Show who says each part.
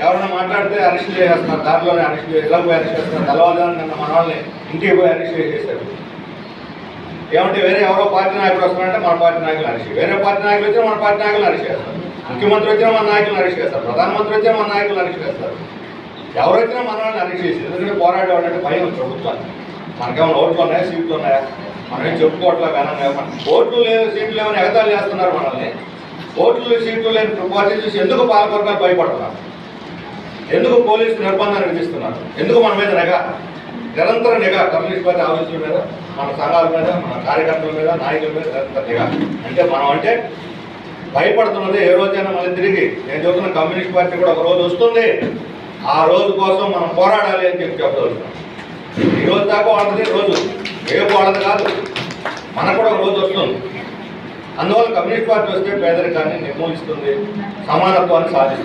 Speaker 1: ఎవరైనా మాట్లాడితే అరెస్ట్ చేస్తున్నారు, దారిలోనే అరెస్ట్ ఇలా పోయి అరెస్ట్ చేస్తున్నారు. తెల్లవారుజామున నిన్న మన వాళ్ళని ఇంటికి పోయి అరెస్ట్ చేసేసారు. ఏమంటే వేరే ఎవరో పార్టీ నాయకులు వస్తున్నారంటే మన పార్టీ నాయకులు అరెస్ట్, వేరే పార్టీ నాయకులు వచ్చినా మన పార్టీ నాయకులు అరెస్ట్ చేస్తారు. ముఖ్యమంత్రి వచ్చినా మన నాయకులను అరెస్ట్ చేస్తారు, ప్రధానమంత్రి వచ్చినా మన నాయకులను అరెస్ట్ చేస్తారు. ఎవరు వచ్చినా మన వాళ్ళని అరెస్ట్ చేసి, ఎందుకంటే పోరాడేవాళ్ళంటే భయం ప్రభుత్వాన్ని. మనకేమైనా ఓట్లు ఉన్నాయా, సీట్లు ఉన్నాయా, మనం ఏం చెప్పుకోవట్లా ఘనంగా. ఓట్లు లేవు, సీట్లు లేవని ఎగతాళి చేస్తున్నారు మనల్ని. ఓట్లు సీట్లు లేని పార్టీ చూసి ఎందుకు పాలకవర్గాలు భయపడుతున్నారు, ఎందుకు పోలీసులు నిర్బంధాన్ని విధిస్తున్నారు, ఎందుకు మన మీద నిరంతర నిఘా కమ్యూనిస్ట్ పార్టీ ఆఫీసుల మీద, మన సంఘాల మీద, మన కార్యకర్తల మీద, నాయకుల మీద నిరంతర నిఘా. అంటే మనం అంటే భయపడుతున్నది ఏ రోజైనా మళ్ళీ తిరిగి నేను చెబుతున్న కమ్యూనిస్ట్ పార్టీ కూడా ఒక రోజు వస్తుంది, ఆ రోజు కోసం మనం పోరాడాలి అని చెప్పగలుగుతాం. ఈ రోజు దాకా వాళ్ళది రోజు, రేపు వాళ్ళది కాదు, మనకు కూడా ఒక రోజు వస్తుంది. అందువల్ల కమ్యూనిస్ట్ పార్టీ వస్తే పేదరికాన్ని నిర్మూలిస్తుంది, సమానత్వాన్ని సాధిస్తుంది.